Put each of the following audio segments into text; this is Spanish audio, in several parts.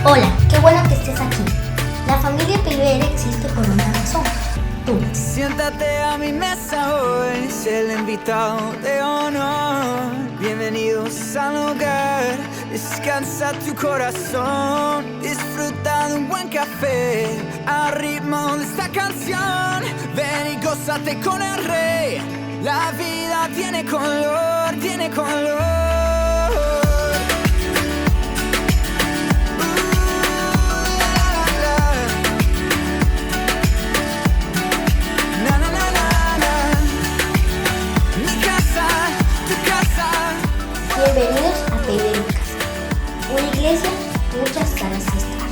Hola, qué bueno que estés aquí. La familia Pilver existe por una razón. Tú. Siéntate a mi mesa hoy, sé el invitado de honor. Bienvenidos al hogar, descansa tu corazón. Disfruta de un buen café, al ritmo de esta canción. Ven y gózate con el rey, la vida tiene color, tiene color. Bienvenidos a Pilver en Casa, una iglesia, muchas caras extras.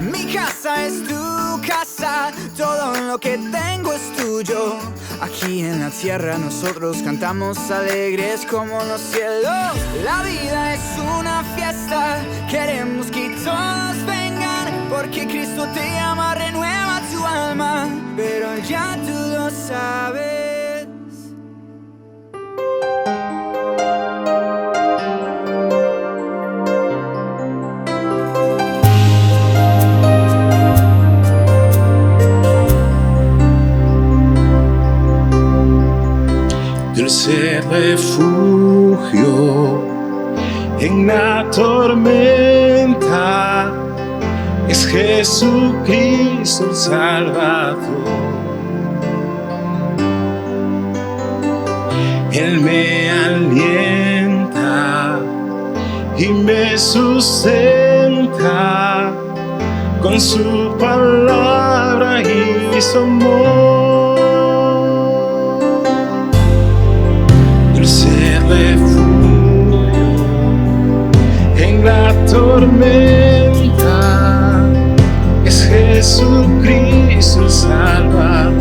Mi casa es tu casa, todo lo que tengo es tuyo. Aquí en la tierra nosotros cantamos alegres como los cielos. La vida es una fiesta, queremos que todos vengan, porque Cristo te llama, renueva tu alma, pero ya tú lo sabes. Dulce refugio en la tormenta es Jesucristo el Salvador. Él me alienta y me sustenta con su palabra y su amor. Dulce refugio en la tormenta es Jesucristo el Salvador.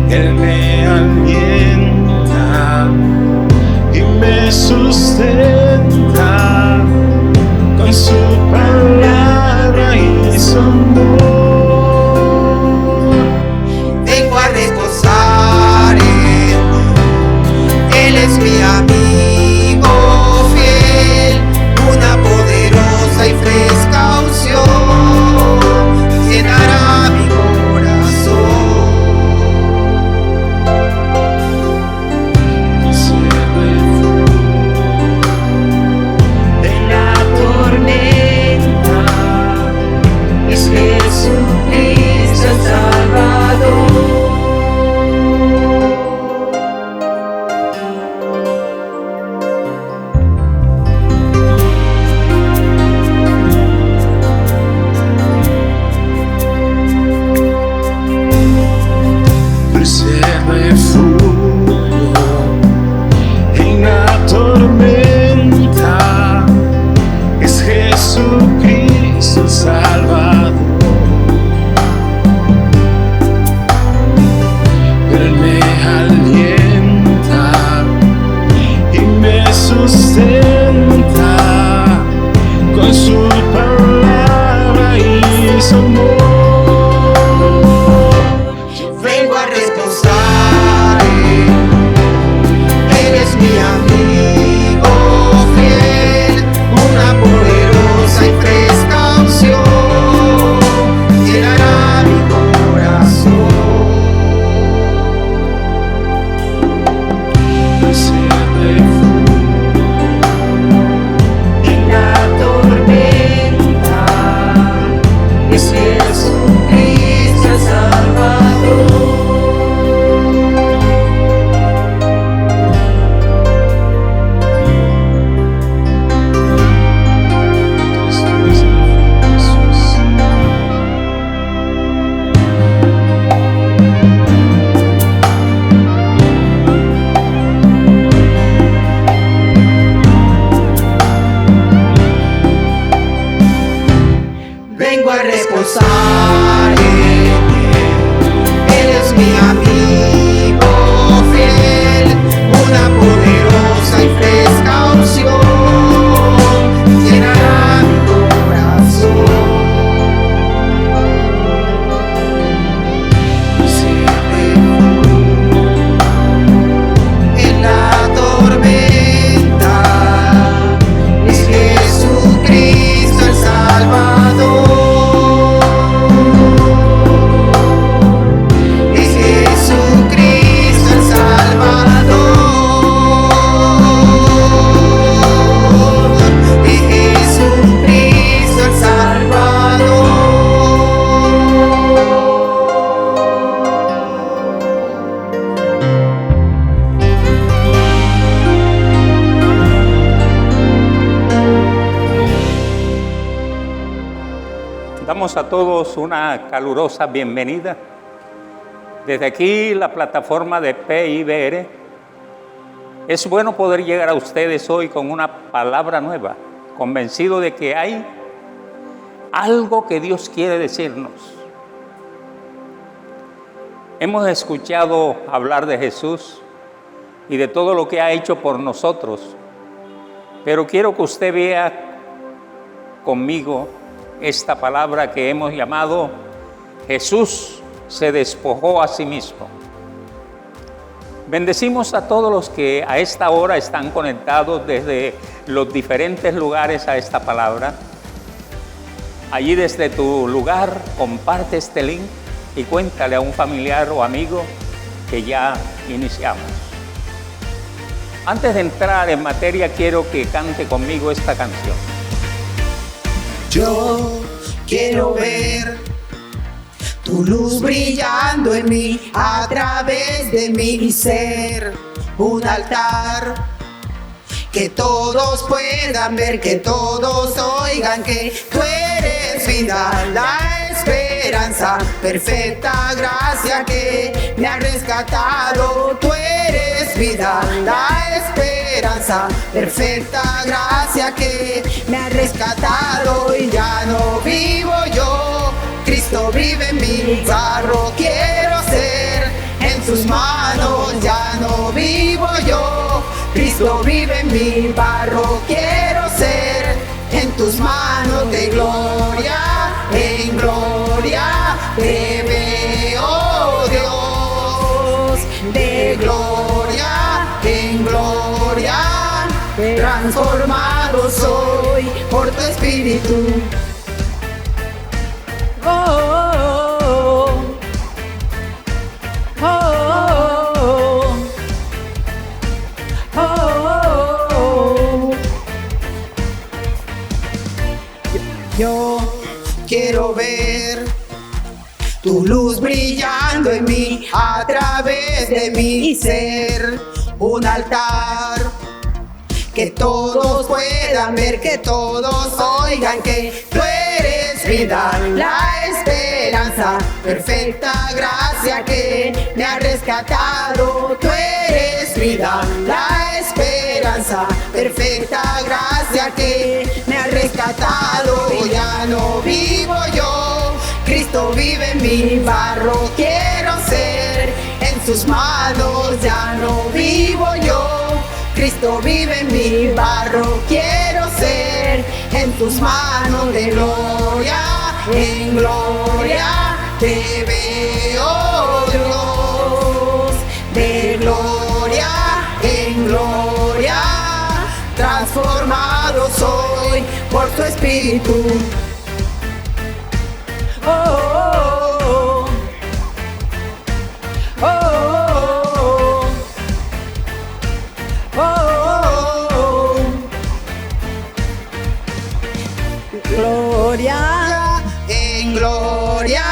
Él me alienta y me sustenta con su palabra y su amor. Vengo a reposar en Él, Él es mi amigo fiel, una poderosa y fresca unción llenará mi corazón. En la tormenta es Jesucristo el Salvador. Dulce refugio en la tormenta es Jesucristo el Salvador. Él me alienta y me sustenta con su palabra y su amor. Vengo a reposar en Él, Él es mi amigo fiel, una poderosa y fresca unción llenará mi corazón. Dulce refugio en la tormenta es Jesucristo el Salvador. Vengo a reposar en Él, Él es mi amigo fiel, una poderosa y fresca unción llenará mi corazón. Dulce En la tormenta damos a todos una calurosa bienvenida. Desde aquí, la plataforma de PIBR, es bueno poder llegar a ustedes hoy con una palabra nueva, convencido de que hay algo que Dios quiere decirnos. Hemos escuchado hablar de Jesús y de todo lo que ha hecho por nosotros, pero quiero que usted vea conmigo esta palabra que hemos llamado Jesús se despojó a sí mismo. Bendecimos a todos los que a esta hora están conectados desde los diferentes lugares a esta palabra. Allí desde tu lugar comparte este link y cuéntale a un familiar o amigo que ya iniciamos. Antes de entrar en materia, quiero que cante conmigo esta canción. Yo quiero ver tu luz brillando en mí, a través de mi ser, un altar que todos puedan ver, que todos oigan que tú eres vida, la esperanza, perfecta gracia que me ha rescatado. Tú eres vida, la esperanza, perfecta gracia que me ha rescatado. Y ya no vivo yo, Cristo vive en mi barro, quiero ser en sus manos. Ya no vivo yo, Cristo vive en mi barro, quiero ser en tus manos. De gloria en gloria te veo, Dios, de gloria en gloria transformado soy por tu espíritu. Oh, oh, oh, oh, oh, oh, oh. Yo quiero ver tu luz brillando en mí, a través de mi ser, un altar que todos puedan ver, que todos oigan que tú eres vida, la esperanza, perfecta gracia que me ha rescatado. Tú eres vida, la esperanza, perfecta gracia que me ha rescatado. Ya no vivo yo, Cristo vive en mi barro, quiero ser en sus manos. Ya no vivo yo, Cristo vive en mi barro, quiero ser en tus manos. De gloria en gloria te veo, Dios, de gloria en gloria transformado soy por tu espíritu. Oh, oh, oh, oh, oh, oh, oh. Gloria en gloria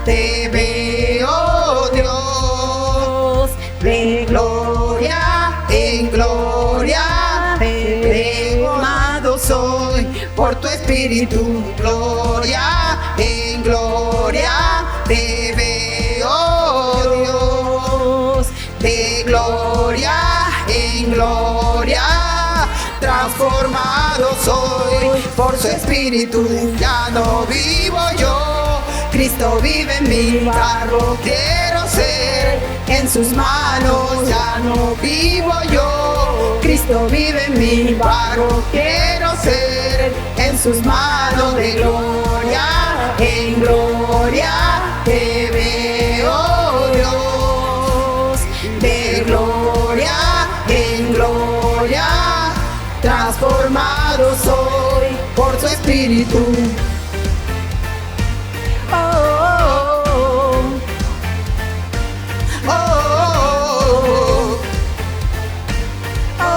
te veo, Dios, de gloria en gloria te veo, amado soy por tu espíritu. Gloria en gloria te veo, Dios, de gloria en gloria transformado soy por su espíritu. Ya no vivo yo, Cristo vive en mi barro, quiero ser en sus manos. Ya no vivo yo, Cristo vive en mi barro, quiero ser en sus manos. De gloria en gloria te veo, Dios, de gloria en gloria transformado soy por su espíritu. Oh, oh, oh, oh, oh, oh,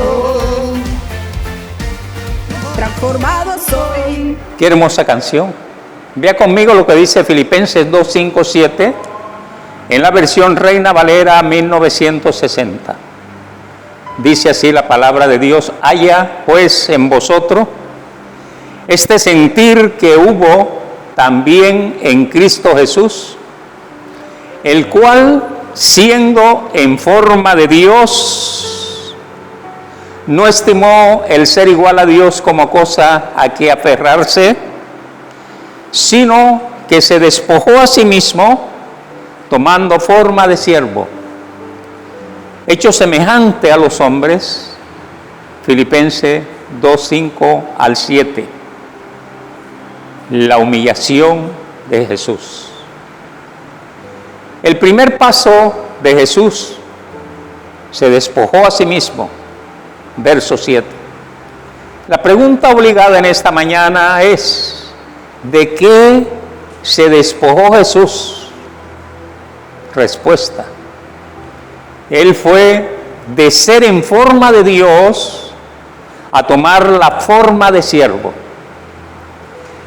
oh. Transformado soy. Qué hermosa canción. Vea conmigo lo que dice Filipenses 2, 5, 7 en la versión Reina Valera 1960. Dice así la palabra de Dios: haya pues en vosotros Este sentir que hubo también en Cristo Jesús, el cual, siendo en forma de Dios, no estimó el ser igual a Dios como cosa a que aferrarse, sino que se despojó a sí mismo, tomando forma de siervo, hecho semejante a los hombres. Filipenses 2:5 al 7. La humillación de Jesús. El primer paso de Jesús, se despojó a sí mismo. Verso 7. La pregunta obligada en esta mañana es: ¿de qué se despojó Jesús? Respuesta: Él fue de ser en forma de Dios a tomar la forma de siervo.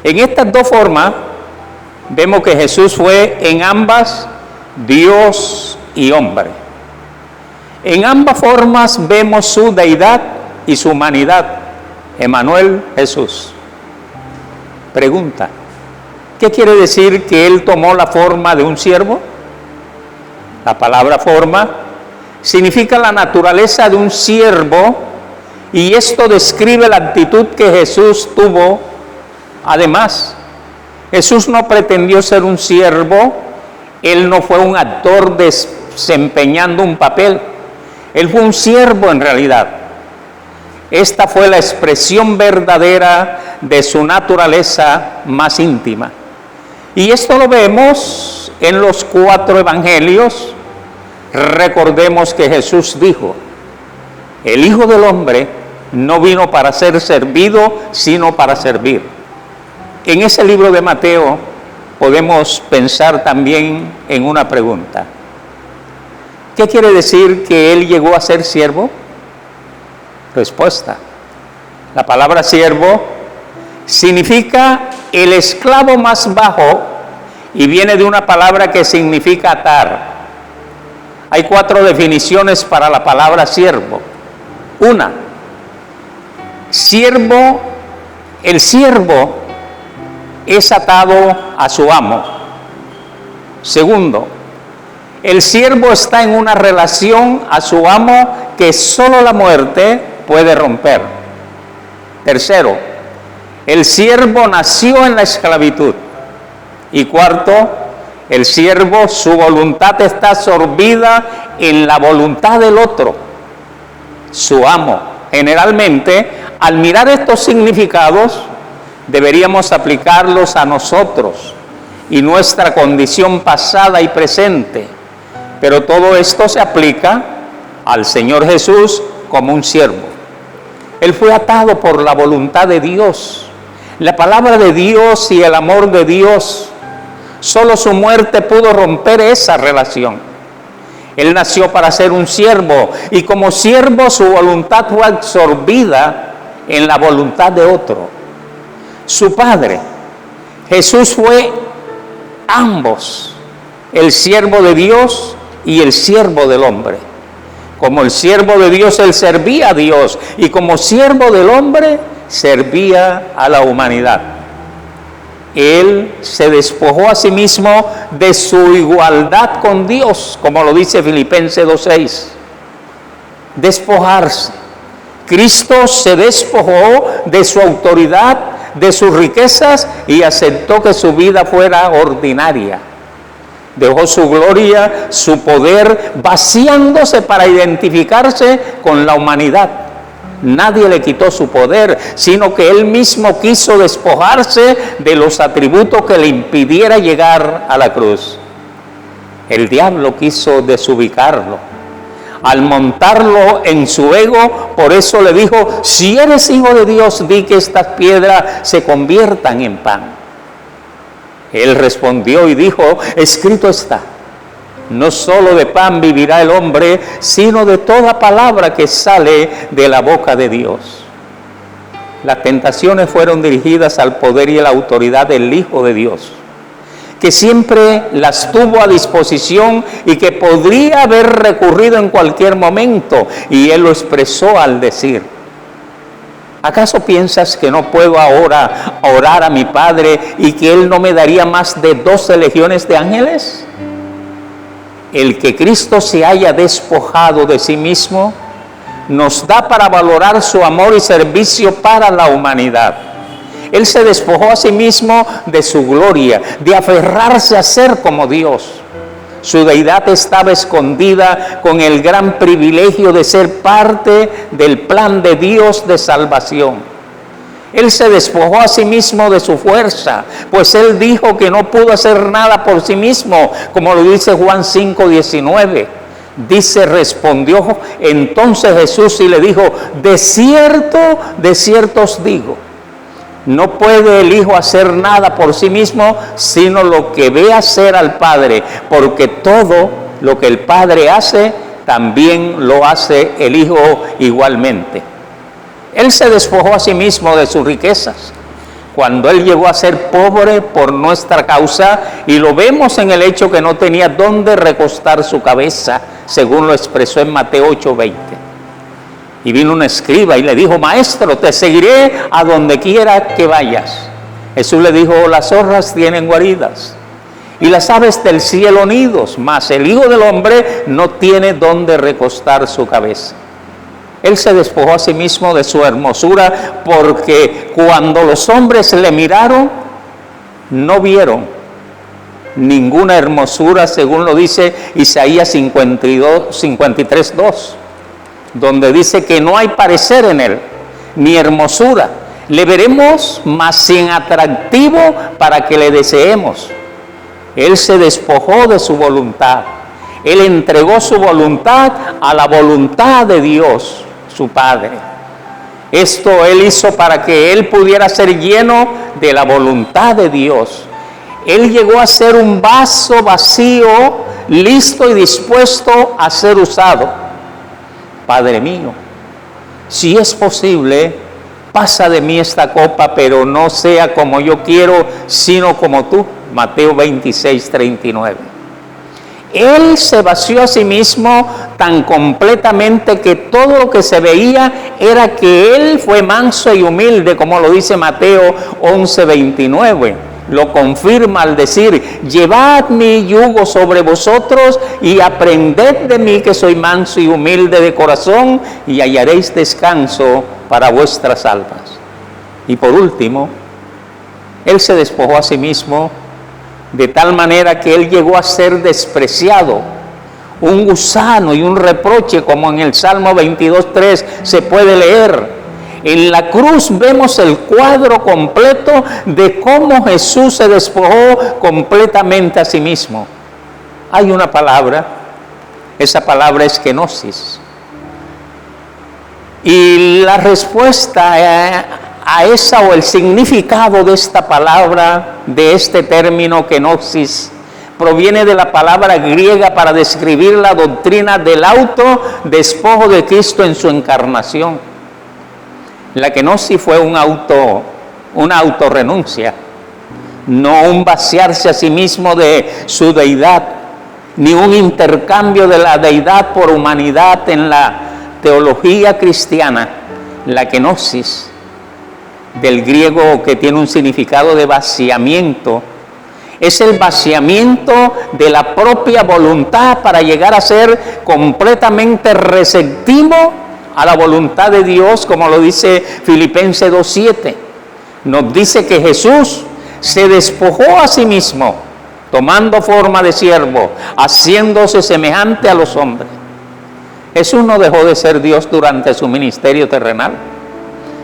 En estas dos formas vemos que Jesús fue en ambas Dios y hombre. En ambas formas vemos su deidad y su humanidad. Emmanuel, Jesús. Pregunta: ¿qué quiere decir que Él tomó la forma de un siervo? La palabra forma significa la naturaleza de un siervo, y esto describe la actitud que Jesús tuvo. Además, Jesús no pretendió ser un siervo. Él no fue un actor desempeñando un papel. Él fue un siervo en realidad. Esta fue la expresión verdadera de su naturaleza más íntima. Y esto lo vemos en los 4 evangelios. Recordemos que Jesús dijo: el Hijo del Hombre no vino para ser servido, sino para servir. En ese libro de Mateo podemos pensar también en una pregunta: ¿qué quiere decir que Él llegó a ser siervo? Respuesta: la palabra siervo significa el esclavo más bajo y viene de una palabra que significa atar. Hay 4 definiciones para la palabra siervo. Una, siervo, el siervo es atado a su amo. Segundo, el siervo está en una relación a su amo que solo la muerte puede romper. Tercero, el siervo nació en la esclavitud. Y cuarto, el siervo, su voluntad está absorbida en la voluntad del otro, su amo. Generalmente, al mirar estos significados, deberíamos aplicarlos a nosotros y nuestra condición pasada y presente. Pero todo esto se aplica al Señor Jesús como un siervo. Él fue atado por la voluntad de Dios, la palabra de Dios y el amor de Dios. Solo su muerte pudo romper esa relación. Él nació para ser un siervo, y como siervo su voluntad fue absorbida en la voluntad de otro, su Padre. Jesús fue ambos, el siervo de Dios y el siervo del hombre. Como el siervo de Dios, Él servía a Dios, y como siervo del hombre, servía a la humanidad. Él se despojó a sí mismo de su igualdad con Dios, como lo dice Filipenses 2:6. Despojarse. Cristo se despojó de su autoridad, de sus riquezas, y aceptó que su vida fuera ordinaria. Dejó su gloria, su poder, vaciándose para identificarse con la humanidad. Nadie le quitó su poder, sino que Él mismo quiso despojarse de los atributos que le impidiera llegar a la cruz. El diablo quiso desubicarlo. Al montarlo en su ego, por eso le dijo: si eres hijo de Dios, di que estas piedras se conviertan en pan. Él respondió y dijo: escrito está, no solo de pan vivirá el hombre, sino de toda palabra que sale de la boca de Dios. Las tentaciones fueron dirigidas al poder y a la autoridad del Hijo de Dios, que siempre las tuvo a disposición y que podría haber recurrido en cualquier momento, y Él lo expresó al decir: ¿Acaso piensas que no puedo ahora orar a mi Padre y que Él no me daría más de 12 legiones de ángeles? El que Cristo se haya despojado de sí mismo nos da para valorar su amor y servicio para la humanidad. Él se despojó a sí mismo de su gloria, de aferrarse a ser como Dios. Su deidad estaba escondida con el gran privilegio de ser parte del plan de Dios de salvación. Él se despojó a sí mismo de su fuerza, pues Él dijo que no pudo hacer nada por sí mismo, como lo dice Juan 5:19. Dice, respondió entonces Jesús y le dijo, de cierto os digo, no puede el Hijo hacer nada por sí mismo, sino lo que ve hacer al Padre, porque todo lo que el Padre hace, también lo hace el Hijo igualmente. Él se despojó a sí mismo de sus riquezas, cuando Él llegó a ser pobre por nuestra causa, y lo vemos en el hecho que no tenía dónde recostar su cabeza, según lo expresó en Mateo 8:20. Y vino un escriba y le dijo, maestro, te seguiré a donde quiera que vayas. Jesús le dijo, las zorras tienen guaridas y las aves del cielo nidos, mas el Hijo del Hombre no tiene dónde recostar su cabeza. Él se despojó a sí mismo de su hermosura, porque cuando los hombres le miraron, no vieron ninguna hermosura, según lo dice Isaías 53:2. Donde dice que no hay parecer en Él, ni hermosura. Le veremos, mas sin atractivo para que le deseemos. Él se despojó de su voluntad. Él entregó su voluntad a la voluntad de Dios, su Padre. Esto Él hizo para que Él pudiera ser lleno de la voluntad de Dios. Él llegó a ser un vaso vacío, listo y dispuesto a ser usado. Padre mío, si es posible, pasa de mí esta copa, pero no sea como yo quiero, sino como tú. Mateo 26:39. Él se vació a sí mismo tan completamente que todo lo que se veía era que Él fue manso y humilde, como lo dice Mateo 11:29. Lo confirma al decir, llevad mi yugo sobre vosotros y aprended de mí que soy manso y humilde de corazón y hallaréis descanso para vuestras almas. Y por último, Él se despojó a sí mismo de tal manera que Él llegó a ser despreciado, un gusano y un reproche, como en el Salmo 22:3 se puede leer. En la cruz vemos el cuadro completo de cómo Jesús se despojó completamente a sí mismo. Hay una palabra, esa palabra es kenosis. Y la respuesta a esa, o el significado de esta palabra, de este término kenosis, proviene de la palabra griega para describir la doctrina del autodespojo de Cristo en su encarnación. La kenosis fue una autorrenuncia, no un vaciarse a sí mismo de su deidad, ni un intercambio de la deidad por humanidad. En la teología cristiana, la kenosis, del griego, que tiene un significado de vaciamiento, es el vaciamiento de la propia voluntad para llegar a ser completamente receptivo a la voluntad de Dios, como lo dice Filipenses 2:7. Nos dice que Jesús se despojó a sí mismo, tomando forma de siervo, haciéndose semejante a los hombres. Jesús no dejó de ser Dios durante su ministerio terrenal,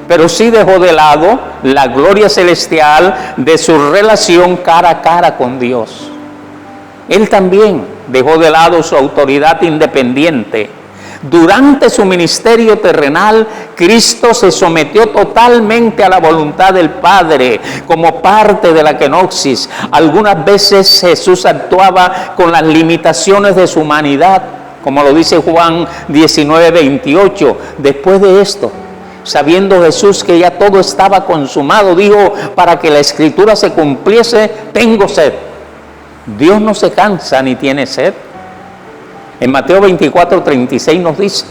pero sí dejó de lado la gloria celestial de su relación cara a cara con Dios. Él también dejó de lado su autoridad independiente. Durante su ministerio terrenal, Cristo se sometió totalmente a la voluntad del Padre como parte de la kenosis. Algunas veces Jesús actuaba con las limitaciones de su humanidad, como lo dice Juan 19:28. Después de esto, sabiendo Jesús que ya todo estaba consumado, dijo, para que la Escritura se cumpliese, tengo sed. Dios no se cansa ni tiene sed. En Mateo 24:36 nos dice,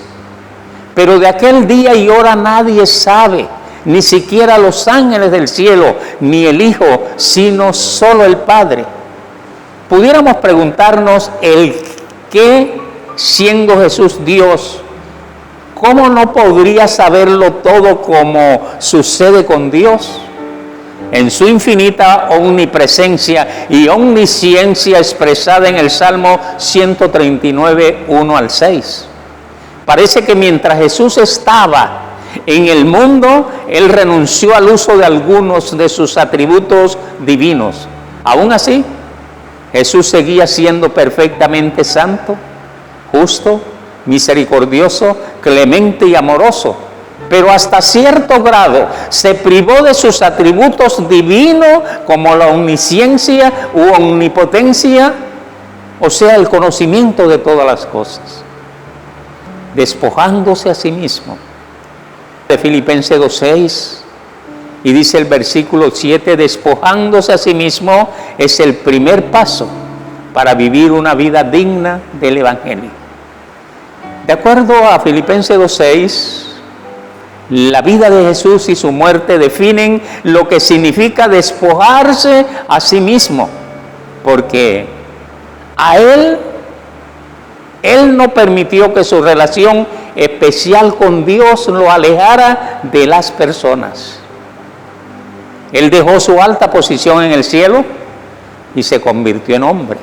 pero de aquel día y hora nadie sabe, ni siquiera los ángeles del cielo, ni el Hijo, sino solo el Padre. Pudiéramos preguntarnos el qué, siendo Jesús Dios, ¿cómo no podría saberlo todo como sucede con Dios? En su infinita omnipresencia y omnisciencia expresada en el Salmo 139, 1 al 6. Parece que mientras Jesús estaba en el mundo, Él renunció al uso de algunos de sus atributos divinos. Aún así, Jesús seguía siendo perfectamente santo, justo, misericordioso, clemente y amoroso. Pero hasta cierto grado se privó de sus atributos divinos como la omnisciencia u omnipotencia, o sea, el conocimiento de todas las cosas, despojándose a sí mismo. De Filipenses 2:6, y dice el versículo 7, despojándose a sí mismo es el primer paso para vivir una vida digna del Evangelio. De acuerdo a Filipenses 2:6, la vida de Jesús y su muerte definen lo que significa despojarse a sí mismo, porque a Él no permitió que su relación especial con Dios lo alejara de las personas. Él dejó su alta posición en el cielo y se convirtió en hombre.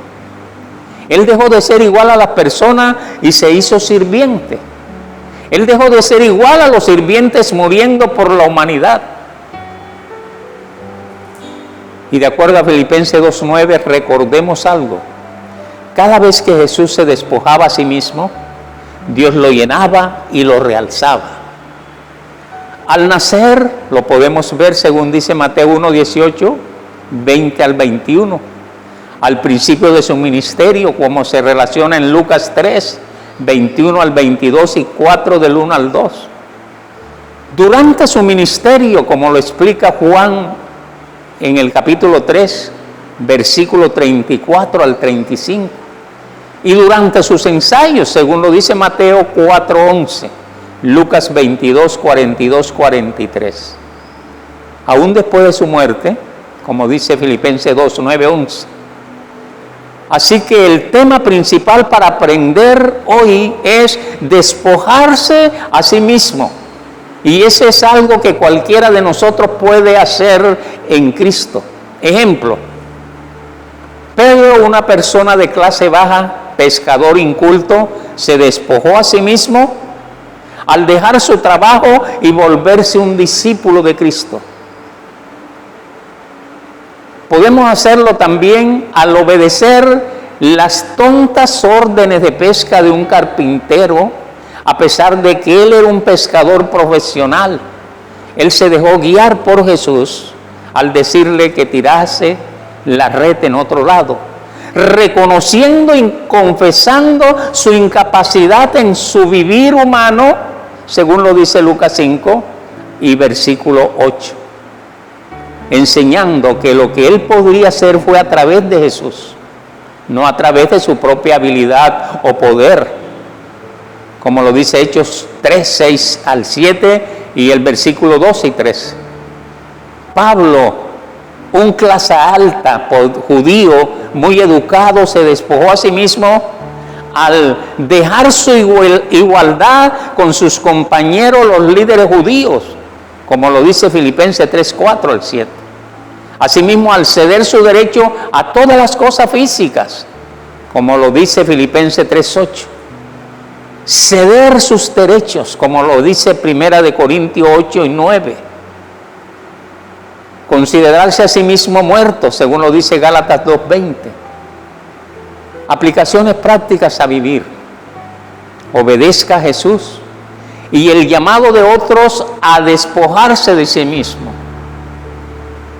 Él dejó de ser igual a las personas y se hizo sirviente. Él dejó de ser igual a los sirvientes muriendo por la humanidad. Y de acuerdo a Filipenses 2:9, recordemos algo. Cada vez que Jesús se despojaba a sí mismo, Dios lo llenaba y lo realzaba. Al nacer, lo podemos ver según dice Mateo 1:18, 20 al 21. Al principio de su ministerio, como se relaciona en Lucas 3, 21 al 22 y 4 del 1 al 2. Durante su ministerio, como lo explica Juan en el capítulo 3, versículo 34 al 35. Y durante sus ensayos, según lo dice Mateo 4:11, Lucas 22, 42, 43. Aún después de su muerte, como dice Filipenses 2, 9, 11. Así que el tema principal para aprender hoy es despojarse a sí mismo. Y ese es algo que cualquiera de nosotros puede hacer en Cristo. Ejemplo, Pedro, una persona de clase baja, pescador inculto, se despojó a sí mismo al dejar su trabajo y volverse un discípulo de Cristo. Podemos hacerlo también al obedecer las tontas órdenes de pesca de un carpintero, a pesar de que él era un pescador profesional. Él se dejó guiar por Jesús al decirle que tirase la red en otro lado, reconociendo y confesando su incapacidad en su vivir humano, según lo dice Lucas 5 y versículo 8. Enseñando que lo que él podría hacer fue a través de Jesús, no a través de su propia habilidad o poder, como lo dice Hechos 3, 6 al 7 y el versículo 12 y 13. Pablo, un clase alta, judío, muy educado, se despojó a sí mismo al dejar su igualdad con sus compañeros, los líderes judíos, como lo dice Filipenses 3, 4 al 7. Asimismo, al ceder su derecho a todas las cosas físicas, como lo dice Filipenses 3:8. Ceder sus derechos, como lo dice 1 Corintios 8 y 9. Considerarse a sí mismo muerto, según lo dice Gálatas 2:20. Aplicaciones prácticas a vivir. Obedezca a Jesús y el llamado de otros a despojarse de sí mismo.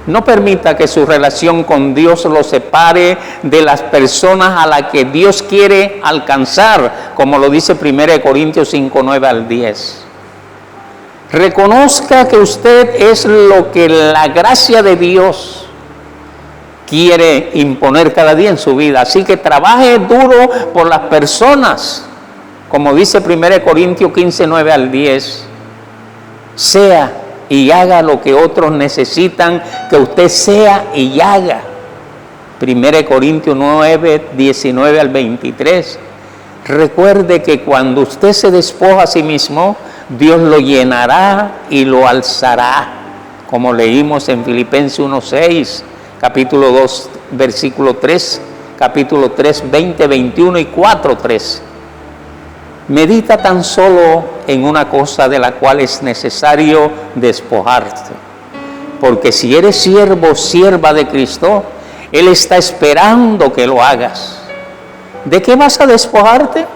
No permita que su relación con Dios lo separe de las personas a las que Dios quiere alcanzar, como lo dice 1 Corintios 5, 9 al 10. Reconozca que usted es lo que la gracia de Dios quiere imponer cada día en su vida. Así que trabaje duro por las personas, como dice 1 Corintios 15, 9 al 10. Sea y haga lo que otros necesitan que usted sea y haga. 1 Corintios 9, 19 al 23. Recuerde que cuando usted se despoja a sí mismo, Dios lo llenará y lo alzará, como leímos en Filipenses 1:6, capítulo 2, versículo 3, capítulo 3, 20, 21 y 4:3. Medita tan solo en una cosa de la cual es necesario despojarse, porque si eres siervo o sierva de Cristo, Él está esperando que lo hagas. ¿De qué vas a despojarte?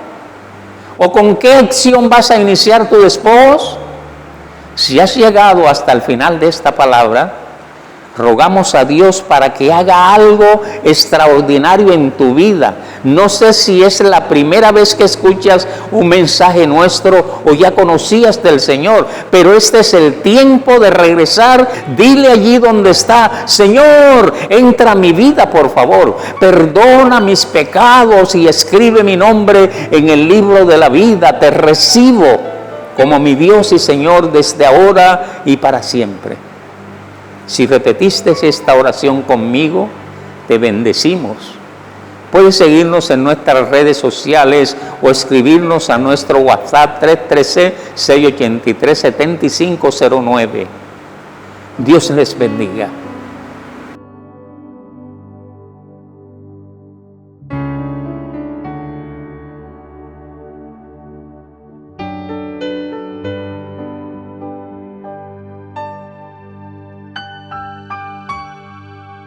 ¿O con qué acción vas a iniciar tus despojos? Si has llegado hasta el final de esta palabra, rogamos a Dios para que haga algo extraordinario en tu vida. No sé si es la primera vez que escuchas un mensaje nuestro o ya conocías del Señor, pero este es el tiempo de regresar. Dile allí donde está: Señor, entra a mi vida, por favor. Perdona mis pecados y escribe mi nombre en el libro de la vida. Te recibo como mi Dios y Señor desde ahora y para siempre. Si repetiste esta oración conmigo, te bendecimos. Puedes seguirnos en nuestras redes sociales o escribirnos a nuestro WhatsApp 313-683-7509. Dios les bendiga.